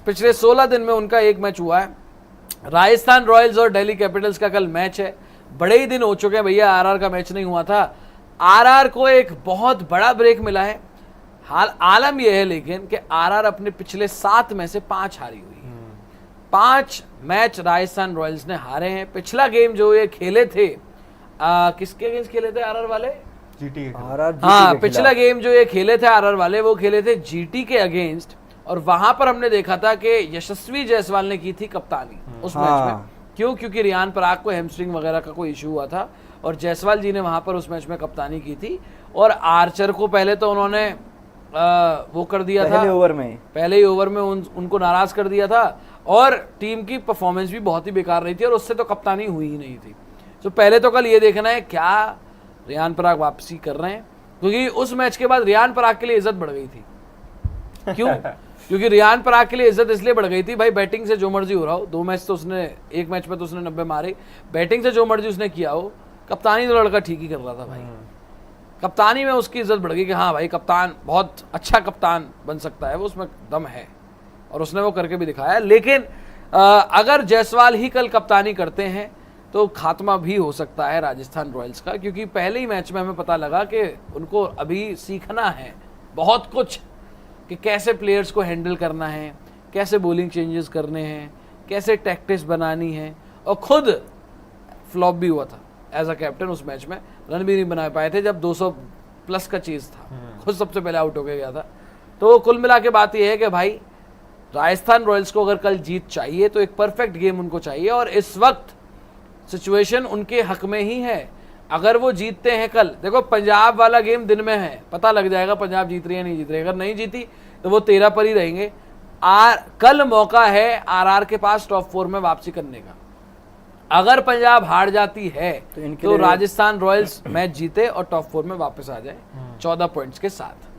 पिछले 16 दिन में उनका एक मैच हुआ है। राजस्थान रॉयल्स और दिल्ली कैपिटल्स का कल मैच है। बड़े ही दिन हो चुके हैं भैया, आरआर का मैच नहीं हुआ था। आरआर को एक बहुत बड़ा ब्रेक मिला है। हाल आलम यह है लेकिन कि आरआर अपने पिछले 7 में से 5 हारी हुई है। 5 मैच राजस्थान रॉयल्स ने हारे हैं। पिछला गेम जो ये खेले थे, किसके अगेंस्ट खेले थे आरआर वाले? जीटी हाँ, पिछला गेम जो ये खेले थे आरआर वाले, वो खेले थे जीटी के अगेंस्ट। और वहां पर हमने देखा था कि यशस्वी जायसवाल ने की थी कप्तानी उस मैच में। क्यों? क्योंकि रियान पराग को हैमस्ट्रिंग वगैरह का कोई इशू हुआ था और जायसवाल जी ने वहां पर उस मैच में कप्तानी की थी। और आर्चर को पहले तो उन्होंने वो कर दिया था, पहले ही ओवर में उनको नाराज कर दिया था और टीम की परफॉर्मेंस भी बहुत ही बेकार रही थी और उससे तो कप्तानी हुई ही नहीं थी। तो पहले तो कल ये देखना है क्या रियान पराग वापसी कर रहे हैं, क्योंकि उस मैच के बाद रियान पराग के लिए इज्जत बढ़ गई थी। क्यों? क्योंकि रियान पराग के लिए इज्जत इसलिए बढ़ गई थी, भाई बैटिंग से जो मर्जी हो रहा हो, 2 मैच तो उसने, एक मैच में तो उसने 90 मारे, बैटिंग से जो मर्जी उसने किया हो, कप्तानी तो लड़का ठीक ही कर रहा था भाई। कप्तानी में उसकी इज्जत बढ़ गई कि हाँ भाई कप्तान बहुत अच्छा कप्तान बन सकता है, वो उसमें दम है और उसने वो करके भी दिखाया। लेकिन अगर जायसवाल ही कल कप्तानी करते हैं तो खात्मा भी हो सकता है राजस्थान रॉयल्स का, क्योंकि पहले ही मैच में हमें पता लगा कि उनको अभी सीखना है बहुत कुछ कि कैसे प्लेयर्स को हैंडल करना है, कैसे बॉलिंग चेंजेस करने हैं, कैसे टैक्टिक्स बनानी है। और खुद फ्लॉप भी हुआ था एज अ कैप्टन उस मैच में, रन भी नहीं बना पाए थे जब 200 प्लस का चीज़ था, खुद सबसे पहले आउट होके गया था। तो कुल मिला के बात यह है कि भाई राजस्थान रॉयल्स को अगर कल जीत चाहिए तो एक परफेक्ट गेम उनको चाहिए और इस वक्त सिचुएशन उनके हक में ही है। अगर वो जीतते हैं कल, देखो पंजाब वाला गेम दिन में है, पता लग जाएगा पंजाब जीत रही है नहीं जीत रही। अगर नहीं जीती तो वो 13 पर ही रहेंगे। कल मौका है आरआर के पास टॉप 4 में वापसी करने का। अगर पंजाब हार जाती है तो राजस्थान रॉयल्स मैच जीते और टॉप 4 में वापस आ जाए 14 पॉइंट्स के साथ।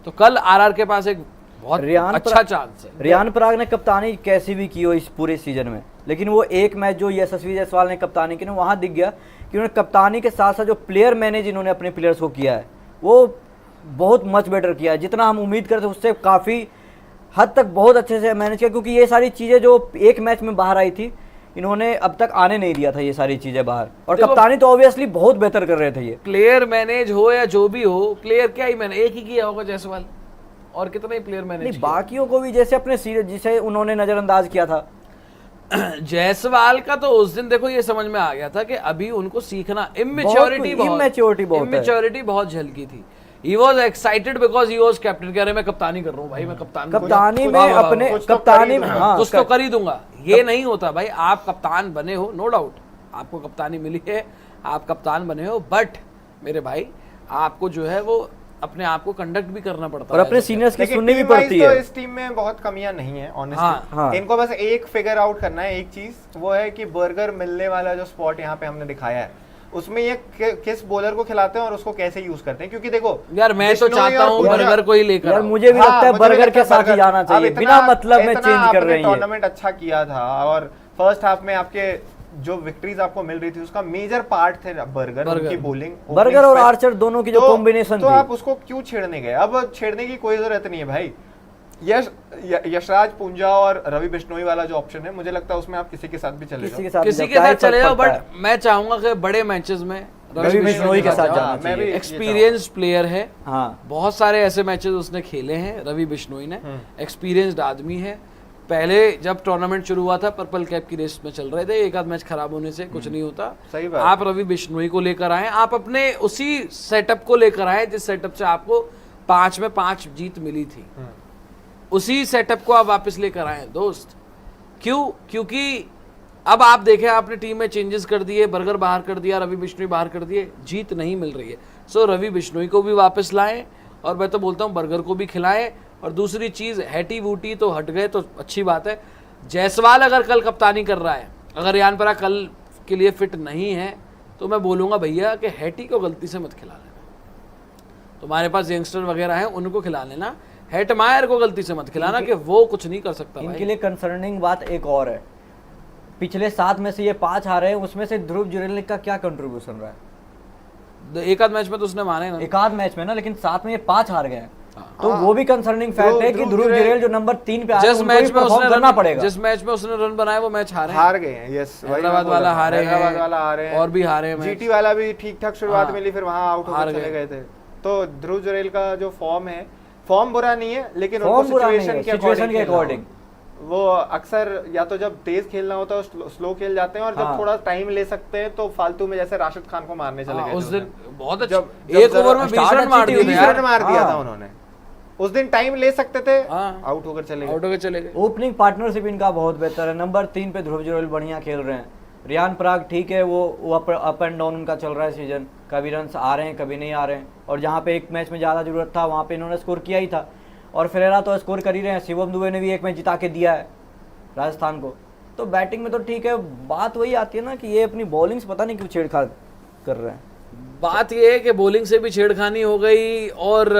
तो कल आरआर के पास एक बहुत अच्छा चांस है। रियान पराग ने कप्तानी कैसी भी की हो इस पूरे सीजन में, लेकिन वो एक मैच जो यशस्वी जायसवाल ने कप्तानी की ना, वहां दिख गया कि उन्होंने कप्तानी के साथ साथ जो प्लेयर मैनेज इन्होंने अपने प्लेयर्स को किया है वो बहुत मच बेटर किया है। जितना हम उम्मीद करते उससे काफ़ी हद तक बहुत अच्छे से मैनेज किया, क्योंकि ये सारी चीज़ें जो एक मैच में बाहर आई थी इन्होंने अब तक आने नहीं दिया था ये सारी चीज़ें बाहर। और कप्तानी तो ऑब्वियसली बहुत बेहतर कर रहे थे ये। प्लेयर मैनेज हो या जो भी हो, प्लेयर क्या ही मैंने एक ही किया होगा जायसवाल, और कितना ही प्लेयर मैनेज बाकियों को भी जैसे अपने जिसे उन्होंने नज़रअंदाज किया था। जायसवाल का तो उस दिन देखो ये समझ में आ गया था कि अभी उनको सीखना, इमेच्योरिटी बहुत झलकी थी। He was excited because he was captain, कह रहे मैं कप्तानी कर रहा हूँ भाई, मैं कप्तानी में अपने कप्तानी में कुछ तो कर ही दूंगा। ये नहीं होता भाई, आप कप्तान बने हो, नो डाउट आपको कप्तानी मिली है, आप कप्तान बने हो, बट मेरे भाई आपको जो है वो अपने आप को कंडक्ट भी करना पड़ता है और अपने सीनियर्स की सुननी भी पड़ती है। तो इस टीम में बहुत कमियां नहीं है ऑनेस्टली। इनको बस एक फिगर आउट करना है, एक चीज वो है कि बर्गर मिलने वाला जो स्पॉट यहाँ पे हमने दिखाया है उसमें ये किस बॉलर को खिलाते हैं और उसको कैसे यूज करते हैं। क्योंकि देखो यार मैं तो चाहता हूँ बर्गर को ही लेकर, यार मुझे भी लगता है बर्गर के साथ ही जाना चाहिए, बिना मतलब में चेंज कर रही है। टूर्नामेंट अच्छा किया था और फर्स्ट हाफ में आपके जो विक्ट्रीज आपको मिल रही थी उसका मेजर पार्ट थे बर्गर, उनकी बॉलिंग, बर्गर और आर्चर दोनों की जो कॉम्बिनेशन थी। तो आप उसको क्यों छेड़ने गए? अब छेड़ने की कोई जरूरत नहीं है भाई। यशराज पूंजा और रवि बिश्नोई वाला जो ऑप्शन है, मुझे लगता है उसमें आप किसी के साथ भी चले जाओ, किसी के साथ चले जाओ, बट मैं चाहूंगा कि बड़े मैचेस में रवि बिश्नोई के साथ जाना चाहिए। एक्सपीरियंस प्लेयर है, हाँ बहुत सारे ऐसे मैचेस उसने खेले हैं रवि बिश्नोई ने, एक्सपीरियंस्ड आदमी है। पहले जब टूर्नामेंट शुरू हुआ था पर्पल कैप की रेस में चल रहे थे, एक आध मैच खराब होने से कुछ नहीं होता। सही बात। आप रवि बिश्नोई को लेकर आए, आप अपने उसी सेटअप को लेकर आए जिस सेटअप से आपको 5 में 5 जीत मिली थी, उसी सेटअप को आप वापस लेकर आए दोस्त। क्यों? क्योंकि अब आप देखें आपने टीम में चेंजेस कर दिए, बर्गर बाहर कर दिया, रवि बिश्नोई बाहर कर दिए, जीत नहीं मिल रही है। सो रवि बिश्नोई को भी वापस लाएं और मैं तो बोलता हूं बर्गर को भी खिलाएं। और दूसरी चीज हैटी वूटी तो हट गए तो अच्छी बात है। जायसवाल अगर कल कप्तानी कर रहा है, अगर रियान पराग कल के लिए फिट नहीं है तो मैं बोलूंगा भैया कि हैटी को गलती से मत खिला लेना, तुम्हारे पास यंगस्टर वगैरह हैं उनको खिला लेना, हेटमायर को गलती से मत खिलाना कि वो कुछ नहीं कर सकता। इनके लिए कंसर्निंग बात एक और है, पिछले 7 में से ये 5 हारे हैं, उसमें से ध्रुव जुरेल का क्या कंट्रीब्यूशन रहा है? एक आध मैच में तो उसने माने ना, एक आध मैच में ना, लेकिन 7 में ये 5 हार गए हैं। तो वो भी कंसर्निंग फैक्ट है कि ध्रुव जुरेल जो नंबर 3 पे आ रहे हैं, जिस उनको मैच भी में परफॉर्म उसने करना पड़ेगा। जिस मैच में उसने रन बनाए वो मैच हार गए हैं। यस, हैदराबाद वाला हारे हैदराबाद वाला हारे हैं और भी हारे हैं जीटी वाला भी ठीक ठाक शुरुआत हाँ, मिली, फिर वहां आउट हार होकर चले गए। गए थे। तो ध्रुव जुरेल का जो फॉर्म है, फॉर्म बुरा नहीं है, लेकिन फॉर्म उनको बुरा नहीं सिचुएशन है, के सिचुएशन के अकॉर्डिंग अकॉर्डिंग वो अक्सर या तो जब तेज खेलना होता है स्लो खेल जाते हैं, और जब हाँ। थोड़ा टाइम ले सकते हैं तो फालतू में जैसे राशिद खान को मारने चले गए उस थे दिन उन्हें। बहुत अच्छा जब एक ओवर में 20 start रन मार अच्छी दिए थी, थे 20 यार रन मार दिया हाँ। था उन्होंने। उस दिन टाइम ले सकते थे, हाँ। आउट होकर चले आउट गए। होकर चले गए। ओपनिंग पार्टनरशिप इनका बहुत बेहतर है। नंबर 3 पे ध्रुव जुरेल बढ़िया खेल रहे हैं। रियान पराग ठीक है, वो अप एंड डाउन उनका चल रहा है सीजन, कभी रन आ रहे हैं कभी नहीं आ रहे हैं, और जहाँ पे एक मैच में ज़्यादा जरूरत था वहाँ पे इन्होंने स्कोर किया ही था, और फेरेरा तो स्कोर कर ही रहे हैं। शिवम दुबे ने भी एक मैच जिता के दिया है राजस्थान को। तो बैटिंग में तो ठीक है, बात वही आती है ना कि ये अपनी बॉलिंग से पता नहीं क्यों छेड़छाड़ कर रहे हैं। बात ये है कि बॉलिंग से भी छेड़खानी हो गई और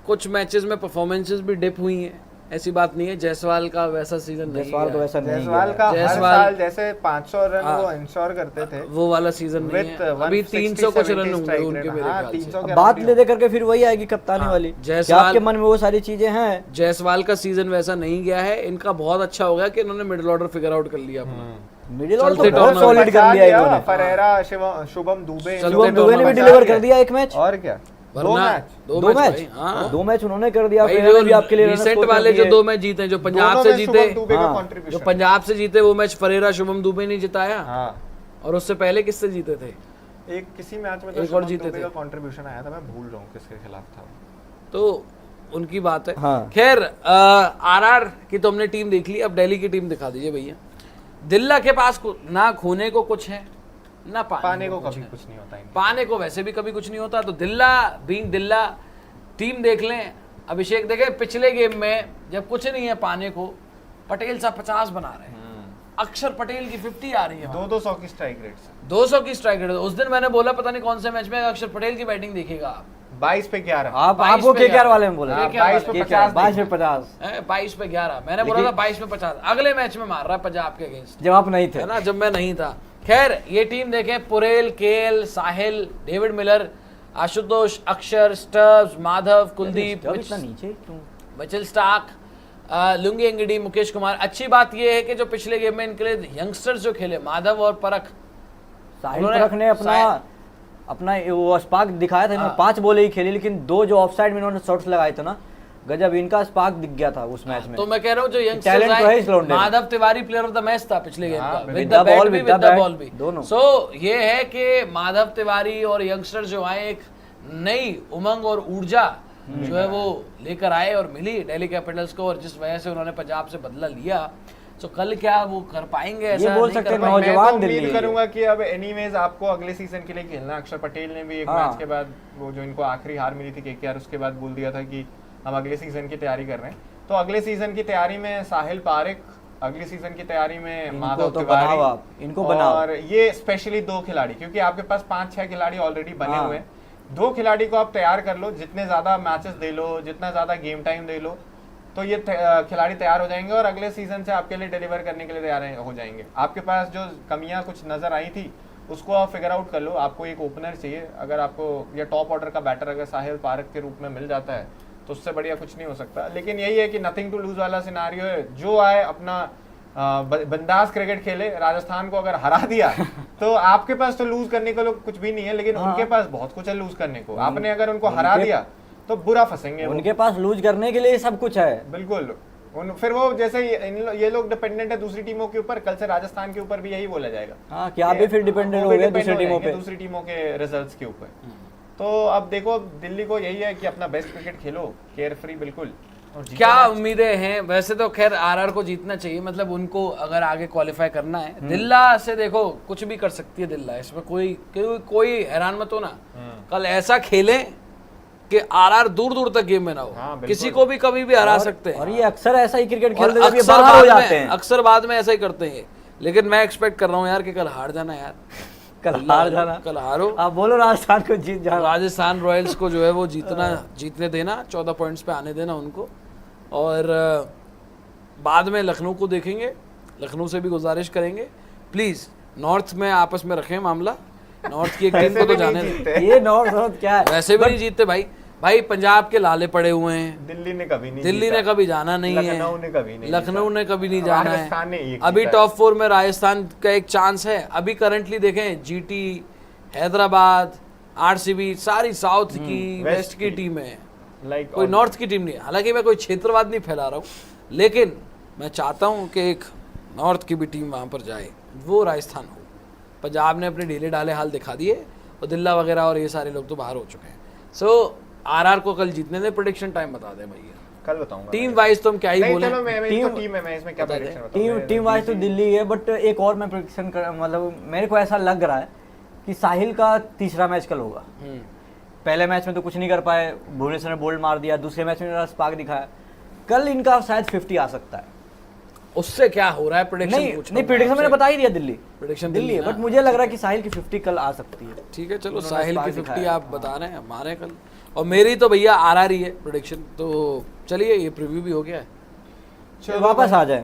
कुछ मैचेस में परफॉर्मेंसेस भी डिप हुई हैं, ऐसी बात नहीं है। जायसवाल का वैसा सीजन नहीं जायसवाल तो है, ऐसा नहीं जायसवाल है। का हर जायसवाल- साल जैसे 500 रन हाँ। वो इंश्योर करते थे, वो वाला सीजन नहीं With है। अभी 300 कुछ 160, रन होंगे 70 उनके मेरे हाँ, ख्याल 300 से। के बात around ले दे करके फिर वही आएगी कप्तानी हाँ, वाली, कि जायसवाल- आपके मन में वो सारी चीजें हैं। जायसवाल का सीजन वैसा नहीं गया है। इनका बहुत अच्छा हो गया कि इन्होंने मिडिल ऑर्डर फिगर आउट कर लिया अपना। मिडिल ऑर्डर चलते तो बहुत tournament सॉलिड कर लिया इन्होंने। फरेरा, शुभम दुबे, चलते शुभम दुबे ने भी tournament डिलीवर कर दिया एक मैच, और क्या, दो वरना मैच दो दो मैच मैच भाई, हाँ। 2 मैच उन्होंने कर दिया। भाई फेरेरा ने भी आपके लिए रन रिसेंट स्कोर कर वाले जो दिए। 2 मैच जीते हैं, जो पंजाब दोनों से में जीते, शुभम दुबे का हाँ, जो contribution। पंजाब से जीते वो मैच फरेरा शुभम दुबे ने जिताया, हाँ, और उससे पहले किससे जीते थे? एक किसी मैच में तो एक और शुभम जीते दुबे थे। का कंट्रीब्यूशन आया था, मैं भूल रहा हूँ किसके खिलाफ था। तो उनकी बात है। हाँ। खैर आरआर की तो हमने टीम देख ली, अब दिल्ली की टीम दिखा दीजिए भैया। दिल्ला के पास ना खोने को कुछ है ना पाने को कुछ कभी है। कुछ नहीं होता इनके। पाने को वैसे भी कभी कुछ नहीं होता। तो दिल्ला बीइंग दिल्ला टीम देख लें। अभिषेक देखें पिछले गेम में जब कुछ नहीं है पाने को, पटेल साहब 50 बना रहे हैं, अक्षर पटेल की 50 आ रही है, 200 की स्ट्राइक रेट से 200 की स्ट्राइक रेट। उस दिन मैंने बोला पता नहीं कौन से मैच में अक्षर पटेल की बैटिंग देखेगा आप। 22 पे 11। आप 22 आपको पे केकेआर 11 वाले में बोले, हाँ, 22 पे 50 22 पे 50 22 पे 11 मैंने बोला था, 22 पे 50 अगले मैच में मार रहा है पंजाब के अगेंस्ट, जब आप नहीं थे। है ना, जब मैं नहीं था। खैर ये टीम देखें, Porel, KL, Sahil, David Miller, Ashutosh, Akshar, Stubbs, Madhav, Kuldeep, जब इतना नीचे क्यों? Mitchell Starc, Lungi Ngidi, Mukesh Kumar. अच्छी बात यह है कि जो पिछले गेम में इनके लिए यंगस्टर्स जो खेले, माधव और परख, साहिल उन्होंने- परख ने अपना वो स्पार्क दिखाया था। इन्होंने 5 बॉलें ही खेली, लेकिन 2 जो ऑफसाइड में इन्होंने शॉट्स लगाए थे ना, गजब, इनका स्पार्क दिख गया था उस मैच में। तो मैं कह रहा हूँ जो टैलेंट यंगस्टर्स तो है इस लौंडे में। Madhav Tiwari player of the match था पिछले गेम का, with with the the bat ball, भी, with with the the bat, ball भी दोनों। सो ये है कि माधव तिवारी और यंगस्टर्स जो आए एक नई उमंग और ऊर्जा जो है वो लेकर आए और मिली दिल्ली कैपिटल्स को, और जिस वजह से उन्होंने पंजाब से बदला लिया। तो कल क्या वो कर पाएंगे ऐसा बोल नहीं सकते कर हैं, पाएंगे। मैं नौजवान तो दिल्ली उम्मीद है। करूंगा कि अब एनीवेज आपको अगले सीजन के लिए खेलना। अक्षर पटेल ने भी एक हाँ। मैच के बाद, वो जो इनको आखिरी हार मिली थी केकेआर, उसके बाद बोल दिया था कि हम अगले सीजन की तैयारी कर रहे हैं। तो अगले सीजन की तैयारी में साहिल पारिक, अगली सीजन की तैयारी में इनको माधव तो बनाओ आप, तिवारी, इनको बनाओ। और ये स्पेशली 2 खिलाड़ी, क्योंकि आपके पास 5-6 खिलाड़ी ऑलरेडी बने हाँ। हुए हैं। 2 खिलाड़ी को आप तैयार कर लो, जितने ज्यादा मैचेस दे लो, जितना ज्यादा गेम टाइम दे लो, तो ये खिलाड़ी तैयार हो जाएंगे और अगले सीजन से आपके लिए डिलीवर करने के लिए तैयार हो जाएंगे। आपके पास जो कमियां कुछ नजर आई थी उसको आप फिगर आउट कर लो। आपको एक ओपनर चाहिए, अगर आपको ये टॉप ऑर्डर का बैटर अगर साहिल पारक के रूप में मिल जाता है तो उससे बढ़िया कुछ नहीं हो सकता। लेकिन यही है कि नथिंग टू लूज वाला सिनारियो है, जो आए अपना बंदाज क्रिकेट खेले। राजस्थान को अगर हरा दिया तो आपके पास तो लूज करने को कुछ भी नहीं है, लेकिन उनके पास बहुत कुछ है लूज करने को। आपने अगर उनको हरा दिया तो बुरा फंसेंगे वो। उनके पास लूज करने के लिए सब कुछ है। बिल्कुल। फिर वो जैसे ये लोग डिपेंडेंट है दूसरी टीमों के ऊपर, कल से राजस्थान के ऊपर भी यही बोला जाएगा। हाँ, कि आप भी फिर डिपेंडेंट वो हो भी गए depend दूसरी टीमों जाएंगे पे। दूसरी टीमों के रिजल्ट्स के ऊपर। तो अब देखो, दिल्ली को यही है कि अपना बेस्ट क्रिकेट खेलो, केयर फ्री बिल्कुल, और जीतो क्या मैच। उम्मीदें हैं? वैसे तो खैर आरआर को जीतना चाहिए, मतलब उनको अगर आगे क्वालिफाई करना है। दिल्ला से देखो कुछ भी कर सकती है दिल्ला, इसमें कोई हैरान मत हो ना। कल ऐसा खेलें कि आरआर दूर दूर तक गेम में ना हो, हाँ, बिल्कुल। किसी को भी कभी भी हरा सकते हैं। और ये अक्सर ऐसा ही क्रिकेट और खेलते हैं जब ये अक्सर बाहर हो बाद जाते में हैं। अक्सर बाद में ऐसा ही करते हैं। लेकिन मैं एक्सपेक्ट कर रहा हूँ यार कि कल हार जाना यार, कल हार जाना। कल हारो। आप बोलो राजस्थान को जीत जाना। राजस्थान रॉयल्स को जो है वो जीतने देना, 14 पॉइंट्स पे आने देना उनको। और बाद में लखनऊ को देखेंगे, लखनऊ से भी गुजारिश करेंगे प्लीज नॉर्थ में आपस में रखें मामला। नॉर्थ की एक टीम को तो जाने दें। ये नॉर्थ क्या है? वैसे भी नहीं जीतते भाई। भाई पंजाब के लाले पड़े हुए हैं, दिल्ली ने कभी नहीं दिल्ली ने जीता। कभी जाना नहीं है, लखनऊ ने कभी नहीं लखनऊ जीता। ने कभी नहीं जाना राजस्थान ने है। एक अभी जीता टॉप 4 में राजस्थान का एक चांस है। अभी करंटली देखें जीटी, हैदराबाद, आरसीबी सारी साउथ की वेस्ट वेस्ट की की। टीम है, लाइक कोई नॉर्थ की टीम नहीं है। हालांकि मैं कोई क्षेत्रवाद नहीं फैला रहा हूँ, लेकिन मैं चाहता हूँ कि एक नॉर्थ की भी टीम वहाँ पर जाए, वो राजस्थान हो। पंजाब ने अपने ढीले ढाले हाल दिखा दिए और दिल्ला वगैरह और ये सारे लोग तो बाहर हो चुके हैं। सो आरआर को कल जीतने दे। प्रेडिक्शन टाइम बता दे भैया, कल बताऊंगा टीम वाइज तुम क्या ही नहीं, बोले। चलो मैं टीम- टीम है, मैं इसमें क्या बता दे। prediction बताऊं? टीम वाइज तो दिल्ली है, बट एक और मैं प्रेडिक्शन कर, मतलब मेरे को ऐसा लग रहा है कि साहिल का तीसरा मैच कल होगा। पहले मैच में तो कुछ नहीं कर पाए, भुवनेश्वर ने बोल्ड मार दिया, दूसरे मैच में स्पार्क दिखाया, कल इनका शायद 50 आ सकता है। उससे क्या हो रहा है प्रेडिक्शन? नहीं प्रेडिक्शन मैंने बता ही दिया, दिल्ली प्रेडिक्शन दिल्ली है, बट मुझे लग रहा है कि साहिल की 50 कल आ सकती है। ठीक है, चलो उन्होंने साहिल की स्पार्क 50 दिखाया। आप बता रहे हैं, हमारे कल और मेरी तो भैया आरआर ही है प्रेडिक्शन। तो चलिए ये प्रीव्यू भी हो गया है। वापस आ जाए।